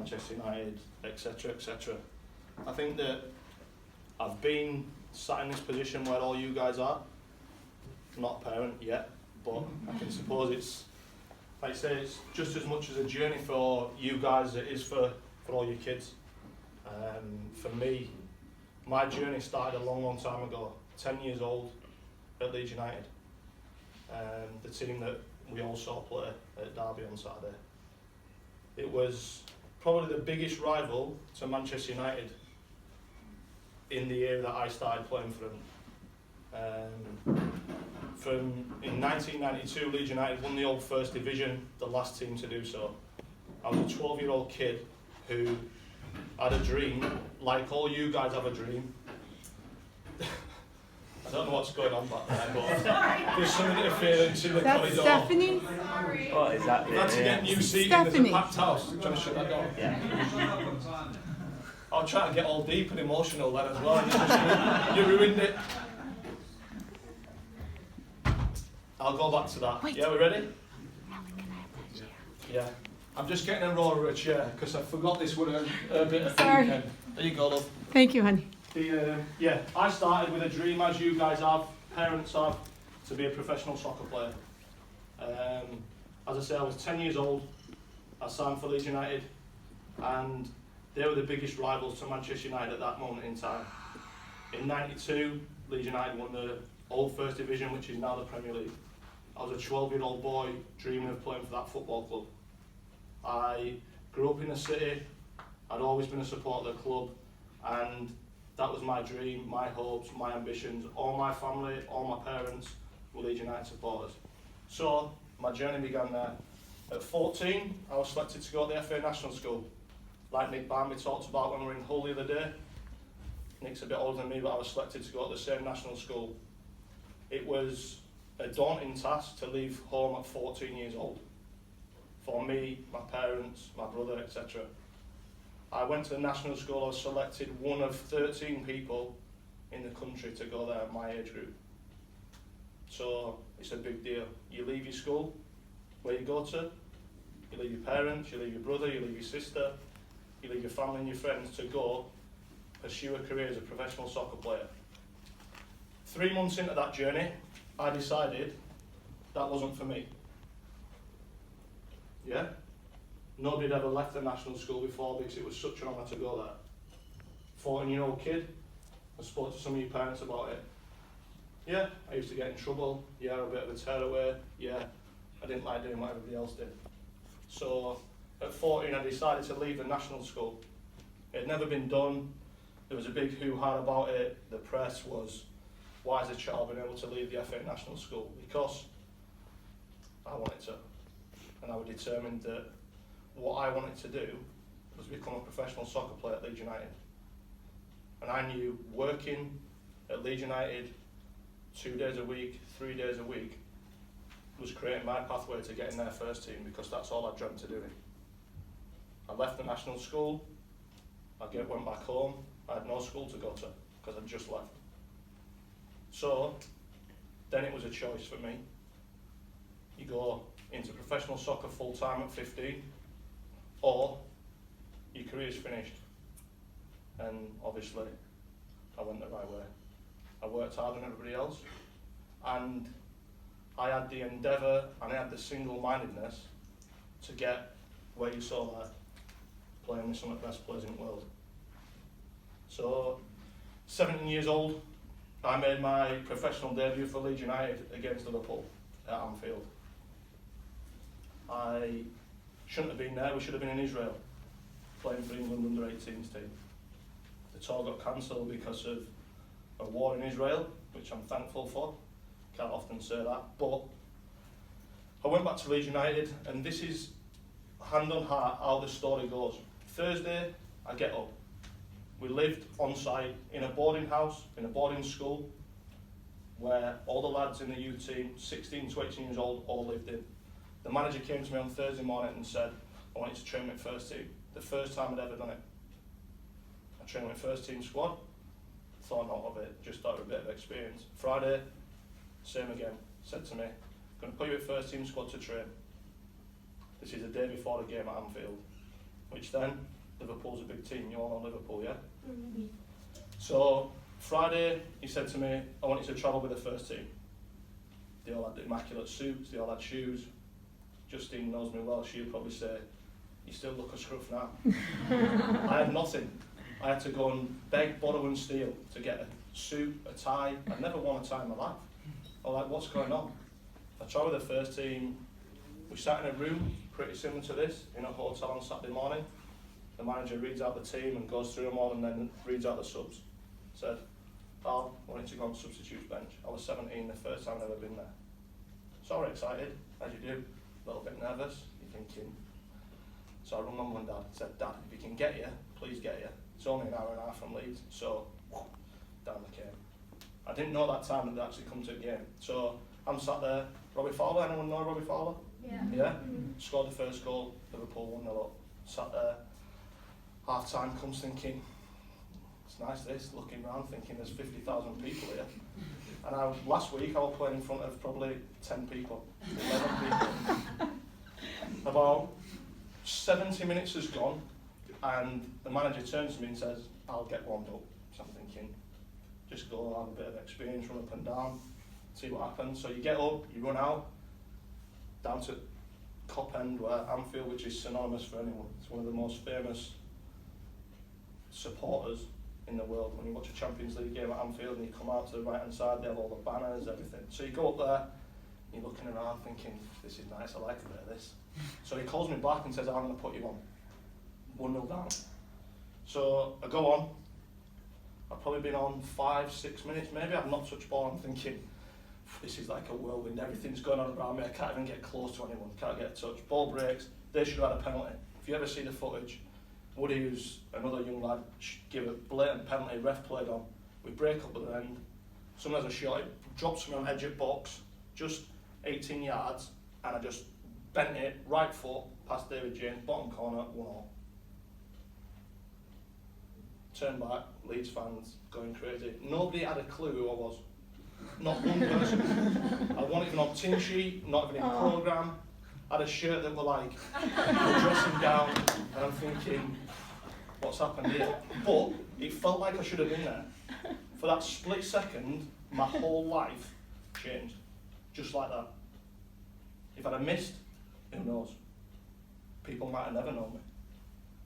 Manchester United, etc., etc. I think that I've been sat in this position where all you guys are. I'm not a parent yet, but I can suppose it's, like I say, it's just as much as a journey for you guys as it is for all your kids. For me, my journey started a long, long time ago, 10 years old at Leeds United. The team that we all saw play at Derby on Saturday. It was probably the biggest rival to Manchester United in the era that I started playing for them. In 1992, Leeds United won the old First Division, the last team to do so. I was a 12-year-old kid who had a dream, like all you guys have a dream. I don't know what's going on back there, but there's some interference in the corridor. That's Stephanie? What is that? We've had to get new seating, there's a Stephanie. packed house. Trying to shut that door. Yeah. I'll try to get all deep and emotional then as well. You ruined it. I'll go back to that. Wait. Yeah, we ready? Ellie, can I have that chair? Yeah. I'm just getting a roller a chair because I forgot this one a bit of the Sorry. weekend. There you go, love. Thank you, honey. Yeah, I started with a dream, as you guys have, parents have, to be a professional soccer player. As I say, I was 10 years old. I signed for Leeds United, and they were the biggest rivals to Manchester United at that moment in time. In '92, Leeds United won the old First Division, which is now the Premier League. I was a 12-year-old boy dreaming of playing for that football club. I grew up in the city. I'd always been a supporter of the club, and that was my dream, my hopes, my ambitions. All my family, all my parents were Leeds United supporters. So my journey began there. At 14, I was selected to go to the FA National School. Like Nick Barnby talked about when we were in Hull the other day. Nick's a bit older than me, but I was selected to go to the same national school. It was a daunting task to leave home at 14 years old. For me, my parents, my brother, etc. I went to the national school. I was selected one of 13 people in the country to go there at my age group. So it's a big deal. You leave your school, where you go to, you leave your parents, you leave your brother, you leave your sister, you leave your family and your friends to go pursue a career as a professional soccer player. 3 months into that journey, I decided that wasn't for me. Yeah? Nobody had ever left the national school before because it was such an honour to go there. 14-year-old kid, I spoke to some of your parents about it. Yeah, I used to get in trouble. Yeah, a bit of a tearaway. Yeah, I didn't like doing what everybody else did. So at 14, I decided to leave the national school. It had never been done. There was a big hoo-ha about it. The press was, why has a child been able to leave the FA National School? Because I wanted to. And I was determined that what I wanted to do was become a professional soccer player at Leeds United. And I knew working at Leeds United 2 days a week, 3 days a week, was creating my pathway to getting their first team, because that's all I dreamt of doing. I left the national school, went back home. I had no school to go to because I'd just left. So then it was a choice for me. You go into professional soccer full time at 15, or your career's finished. And obviously I went the right way. I worked harder than everybody else, and I had the endeavour and I had the single-mindedness to get where you saw that, playing with some of the best players in the world. So, 17 years old, I made my professional debut for Leeds United against Liverpool at Anfield. I shouldn't have been there. We should have been in Israel, playing for England under-18s team. The tour got cancelled because of a war in Israel, which I'm thankful for. Can't often say that, but I went back to Leeds United, and this is hand on heart how the story goes. Thursday, I get up. We lived on site in a boarding house, in a boarding school, where all the lads in the youth team, 16 to 18 years old, all lived in. The manager came to me on Thursday morning and said, I want you to train with first team. The first time I'd ever done it. I trained with first team squad, thought not of it, just thought of a bit of experience. Friday, same again, said to me, going to put you at first team squad to train. This is the day before the game at Anfield, which which then, Liverpool's a big team, you all know Liverpool, yeah? So, Friday, he said to me, I want you to travel with the first team. They all had immaculate suits, they all had shoes. Justine knows me well, she'll probably say, you still look a scruff now. I had nothing. I had to go and beg, borrow and steal to get a suit, a tie. I'd never worn a tie in my life. I was like, what's going on? I travelled with the first team. We sat in a room pretty similar to this in a hotel on Saturday morning. The manager reads out the team and goes through them all and then reads out the subs. Said, I wanted to go on substitutes bench. I was 17, the first time I'd ever been there. So I was excited, as you do, a little bit nervous, you're thinking. So I rang my mum and dad and said, Dad, if you can get here, please get here. It's only an hour and a half from Leeds, so down the came. I didn't know that time that they'd actually come to a game. So I'm sat there, Robbie Fowler, anyone know Robbie Fowler? Yeah. Yeah? Scored the first goal, Liverpool 1-0 up. Sat there, half time comes thinking, it's nice this, looking around thinking there's 50,000 people here. And last week I was playing in front of probably 10 people, 11 people. About 70 minutes has gone and the manager turns to me and says, I'll get warmed up. So I'm thinking, just go, have a bit of experience, run up and down, see what happens. So you get up, you run out, down to Cop End, where Anfield, which is synonymous for anyone. It's one of the most famous supporters in the world. When you watch a Champions League game at Anfield and you come out to the right hand side, they have all the banners, everything. So you go up there, you're looking around thinking, this is nice, I like a bit of this. So he calls me back and says, I'm going to put you on. 1-0 down. So I go on. I've probably been on 5-6 minutes maybe. I've not touched ball. I'm thinking, this is like a whirlwind. Everything's going on around me. I can't even get close to anyone. Can't get a touch. Ball breaks. They should have had a penalty. If you ever see the footage, Woody, who's another young lad, give a blatant penalty. Ref played on. We break up at the end. Someone has a shot. It drops me on edge of box, just 18 yards, and I just bent it right foot past David James, bottom corner, 1-1. Turn back, Leeds fans going crazy. Nobody had a clue who I was. Not one person. I wasn't even on team sheet, not even in programme. I had a shirt that were like dressing down, and I'm thinking, what's happened here? But it felt like I should have been there. For that split second, my whole life changed. Just like that. If I'd have missed, who knows? People might have never known me.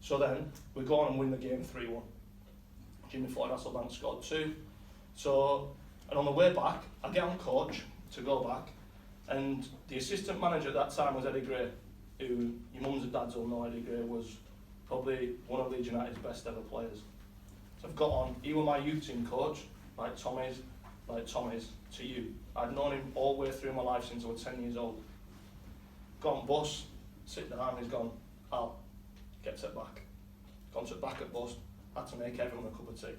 So then, we go on and win the game 3-1. Jimmy Floyd Hasselbank scored 2. So, and on the way back, I get on coach to go back, and the assistant manager at that time was Eddie Gray, who your mums and dads will know. Eddie Gray was probably one of Leeds United's best ever players. So I've got on, he was my youth team coach, like Tommy's to you. I'd known him all the way through my life since I was 10 years old. Got on bus, sit down, he's gone, Al, get set back. Gone to back at bus, had to make everyone a cup of tea.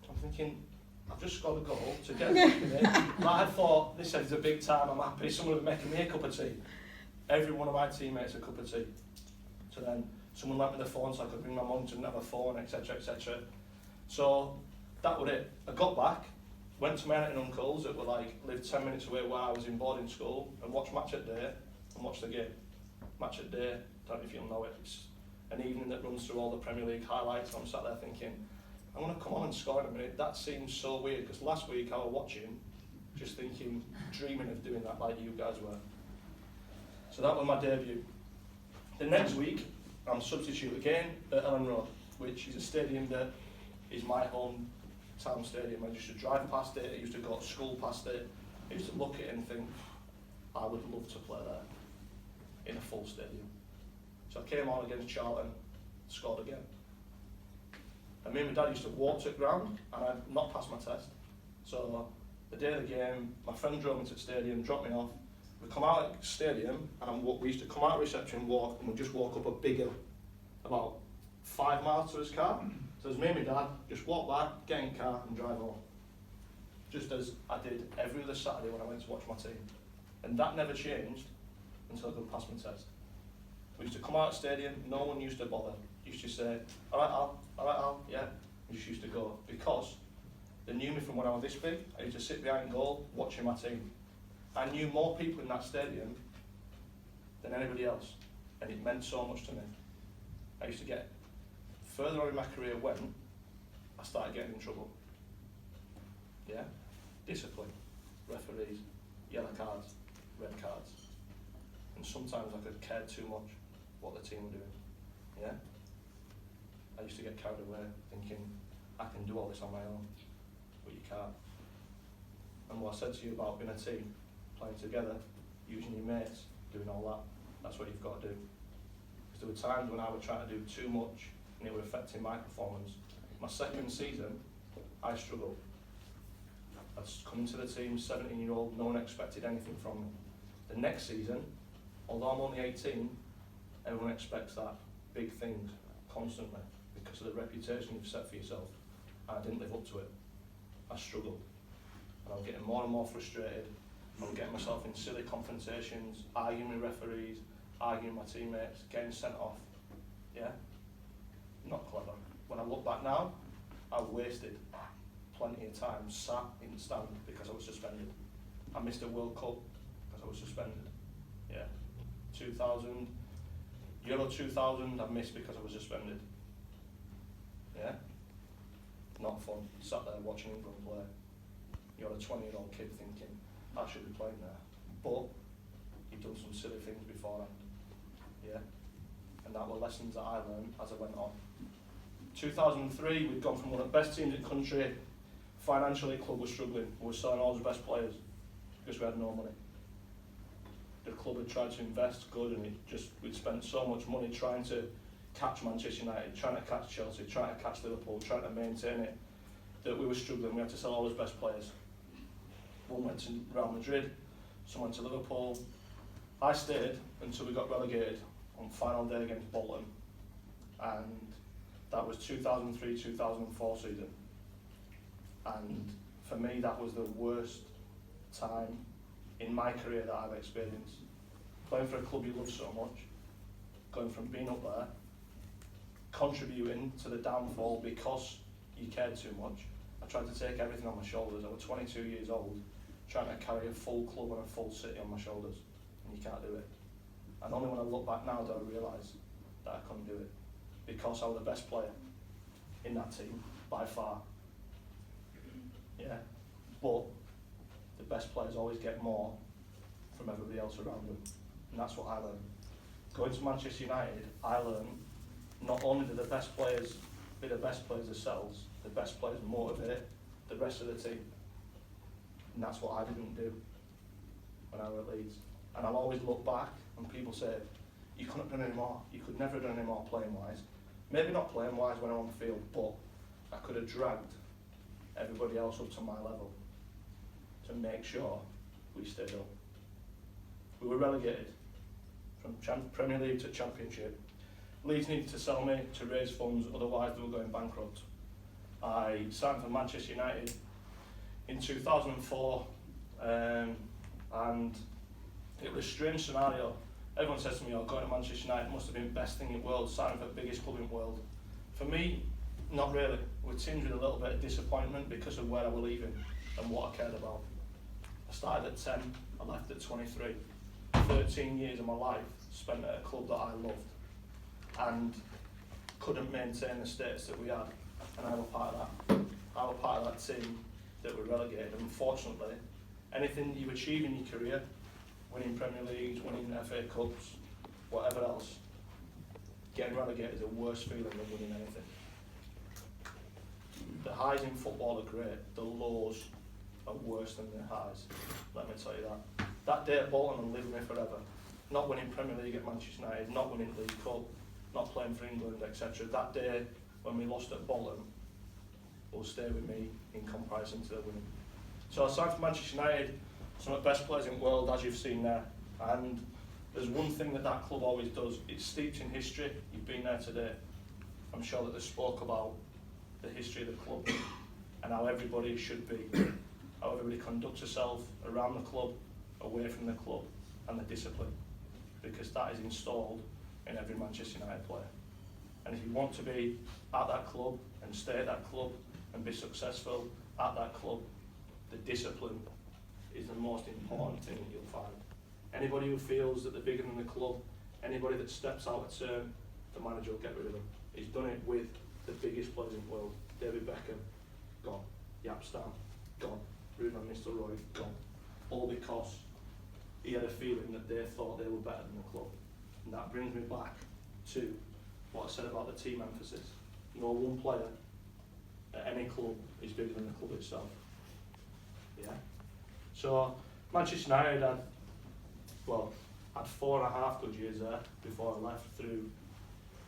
I'm thinking, I've just scored a goal to get back in it. I thought, this is a big time, I'm happy, someone would make me a cup of tea. Every one of my teammates a cup of tea. So then, someone lent me the phone so I could ring my mum, didn't have a phone, etc, etc. So, that was it. I got back, went to my aunt and uncles that were lived 10 minutes away where I was in boarding school, and watched Match at Day, and watched the game. Match at Day, don't know if you'll know it, it's an evening that runs through all the Premier League highlights, and I'm sat there thinking, I'm going to come on and score in a minute. That seems so weird, because last week I was watching, just thinking, dreaming of doing that like you guys were. So that was my debut. The next week, I'm substitute again at Ellen Road, which is a stadium that is my hometown stadium. I used to drive past it, I used to go to school past it, I used to look at it and think, I would love to play there, in a full stadium. So I came on against Charlton, scored again. And me and my dad used to walk to the ground, and I'd not passed my test. So the day of the game, my friend drove me to the stadium, dropped me off. We come out at the stadium, and we used to come out of reception, walk, and we'd just walk up a big hill, about 5 miles to his car. So it was me and my dad, just walk back, get in the car, and drive home. Just as I did every other Saturday when I went to watch my team. And that never changed until I could pass my test. We used to come out of the stadium, no one used to bother. Used to say, all right Al, yeah. We just used to go, because they knew me from when I was this big. I used to sit behind goal, watching my team. I knew more people in that stadium than anybody else, and it meant so much to me. I used to get further on in my career when I started getting in trouble. Yeah? Discipline, referees, yellow cards, red cards. And sometimes I could care too much what the team were doing. Yeah? I used to get carried away thinking, I can do all this on my own, but you can't. And what I said to you about being a team, playing together, using your mates, doing all that, that's what you've got to do. Because there were times when I would try to do too much and it was affecting my performance. My second season, I struggled. I'd come into the team, 17-year-old, no one expected anything from me. The next season, although I'm only 18, everyone expects that big things constantly because of the reputation you've set for yourself. And I didn't live up to it. I struggled. And I was getting more and more frustrated. I was getting myself in silly confrontations, arguing with referees, arguing with my teammates, getting sent off. Yeah? Not clever. When I look back now, I wasted plenty of time sat in the stand because I was suspended. I missed a World Cup because I was suspended. Yeah. 2000, Euro 2000, I missed because I was suspended. Yeah. Not fun. Sat there watching England play. You're a 20-year-old kid thinking, I should be playing there. But you've done some silly things beforehand. Yeah. And that were lessons that I learned as I went on. 2003, we'd gone from one of the best teams in the country. Financially, the club was struggling. We were selling all the best players because we had no money. The club had tried to invest good, and we'd spent so much money trying to catch Manchester United, trying to catch Chelsea, trying to catch Liverpool, trying to maintain it, that we were struggling. We had to sell all those best players. One went to Real Madrid, some went to Liverpool. I stayed until we got relegated on final day against Bolton, and that was 2003-2004 season. And for me, that was the worst time in my career that I've experienced. Playing for a club you love so much, going from being up there, contributing to the downfall because you cared too much. I tried to take everything on my shoulders. I was 22 years old, trying to carry a full club and a full city on my shoulders, and you can't do it. And only when I look back now do I realise that I couldn't do it, because I was the best player in that team, by far. Yeah, but the best players always get more from everybody else around them, and that's what I learned. Going to Manchester United, I learned not only do the best players be the best players themselves, the best players motivate the rest of the team, and that's what I didn't do when I was at Leeds. And I'll always look back and people say, you couldn't have done any more, you could never have done any more playing wise. Maybe not playing wise when I'm on the field, but I could have dragged everybody else up to my level to make sure we stayed up. We were relegated from Premier League to Championship. Leeds needed to sell me to raise funds, otherwise they were going bankrupt. I signed for Manchester United in 2004, and it was a strange scenario. Everyone says to me, oh, going to Manchester United must have been the best thing in the world, signing for the biggest club in the world. For me, not really. We're tinged with a little bit of disappointment because of where I was leaving and what I cared about. I started at 10, I left at 23. 13 years of my life spent at a club that I loved and couldn't maintain the status that we had, and I was part of that. I was part of that team that were relegated. Unfortunately, anything you achieve in your career, winning Premier Leagues, winning FA Cups, whatever else, getting relegated is a worse feeling than winning anything. The highs in football are great, the lows are worse than the highs, let me tell you that. That day at Bolton will live with me forever. Not winning Premier League at Manchester United, not winning League Cup, not playing for England, etc. That day when we lost at Bolton will stay with me in comparison to the winning. So I signed for Manchester United, some of the best players in the world, as you've seen there. And there's one thing that that club always does, it's steeped in history. You've been there today. I'm sure that they spoke about the history of the club and how everybody should be, how everybody conducts herself around the club, away from the club, and the discipline, because that is installed in every Manchester United player. And if you want to be at that club and stay at that club and be successful at that club, the discipline is the most important thing that you'll find. Anybody who feels that they're bigger than the club, anybody that steps out of turn, the manager will get rid of him. He's done it with the biggest players in the world. David Beckham, gone. Jaap Stam, gone. Ruud van Nistelrooy, gone. All because he had a feeling that they thought they were better than the club. And that brings me back to what I said about the team emphasis. No one player at any club is bigger than the club itself. Yeah. So Manchester United had 4.5 good years there before I left through.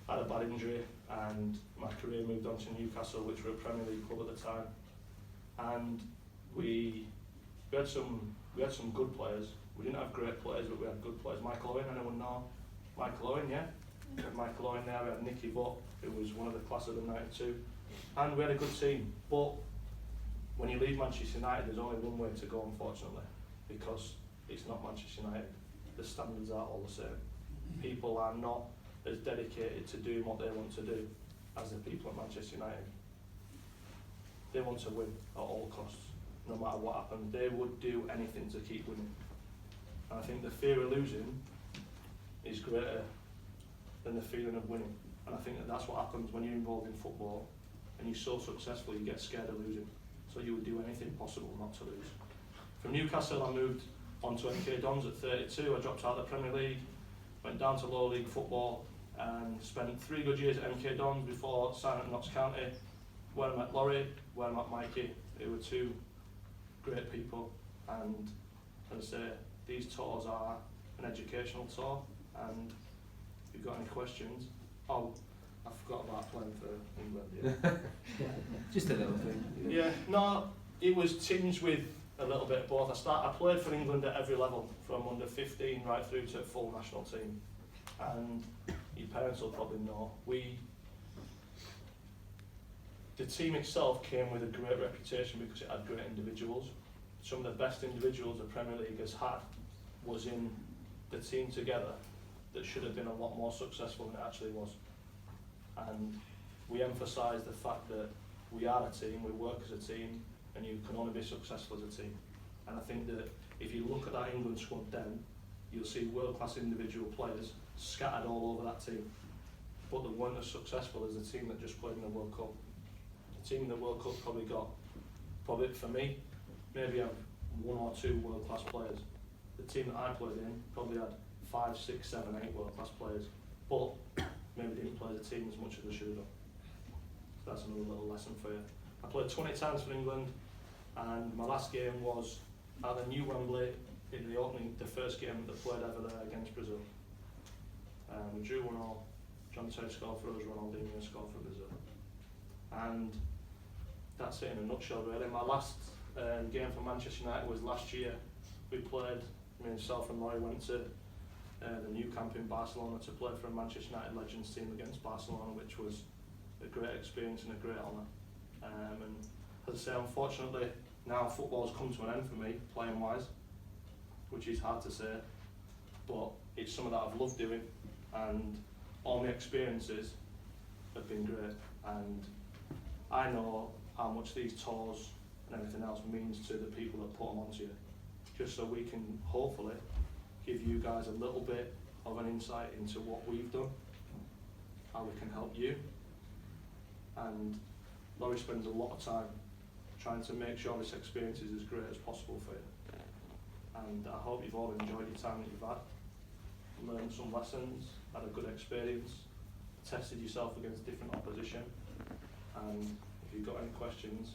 I had a bad injury and my career moved on to Newcastle, which were a Premier League club at the time. And we had some good players. We didn't have great players, but we had good players. Michael Owen, anyone know? Michael Owen, yeah. We had Michael Owen there. We had Nicky Butt, who was one of the class of the '92, and we had a good team. But when you leave Manchester United, there's only one way to go, unfortunately, because it's not Manchester United. The standards are all the same. People are not as dedicated to doing what they want to do as the people at Manchester United. They want to win at all costs, no matter what happens. They would do anything to keep winning. And I think the fear of losing is greater than the feeling of winning. And I think that's what happens when you're involved in football and you're so successful, you get scared of losing. So you would do anything possible not to lose. From Newcastle, I moved on to MK Dons at 32. I dropped out of the Premier League, went down to lower league football, and spent 3 good years at MK Dons before signing at Notts County, where I met Laurie, where I met Mikey, who were 2 great people. And as I say, these tours are an educational tour, and if you've got any questions, oh, I forgot about playing for England. Yeah. Just a little thing. Yeah, no, it was tinged with a little bit of both. I played for England at every level, from under 15 right through to full national team. And your parents will probably know, the team itself came with a great reputation because it had great individuals. Some of the best individuals the Premier League has had was in the team together that should have been a lot more successful than it actually was. And we emphasise the fact that we are a team, we work as a team, and you can only be successful as a team. And I think that if you look at that England squad then, you'll see world-class individual players scattered all over that team. But they weren't as successful as the team that just played in the World Cup. The team in the World Cup probably for me, maybe have 1 or 2 world-class players. The team that I played in probably had 5, 6, 7, 8 world-class players, but maybe didn't play the team as much as they should have done. So that's another little lesson for you. I played 20 times for England, and my last game was at the new Wembley in the first game that I played ever there against Brazil. We drew 1-1. John Terry scored for us, Ronaldinho scored for Brazil. And that's it in a nutshell, really. My last game for Manchester United was last year. We played, myself and Laurie went to the new camp in Barcelona to play for a Manchester United Legends team against Barcelona, which was a great experience and a great honour. And as I say, unfortunately, now football's come to an end for me, playing wise, which is hard to say, but it's something that I've loved doing, and all my experiences have been great. And I know how much these tours and everything else means to the people that put them onto you, just so we can hopefully give you guys a little bit of an insight into what we've done, how we can help you. And Laurie spends a lot of time trying to make sure this experience is as great as possible for you. And I hope you've all enjoyed your time that you've had, learned some lessons, had a good experience, tested yourself against different opposition, and if you've got any questions,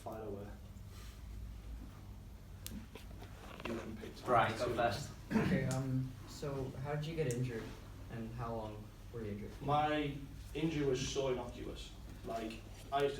fire away. You can pick time. Brian, go first. Okay, so how did you get injured, and how long were you injured? My injury was so innocuous. Like, I used to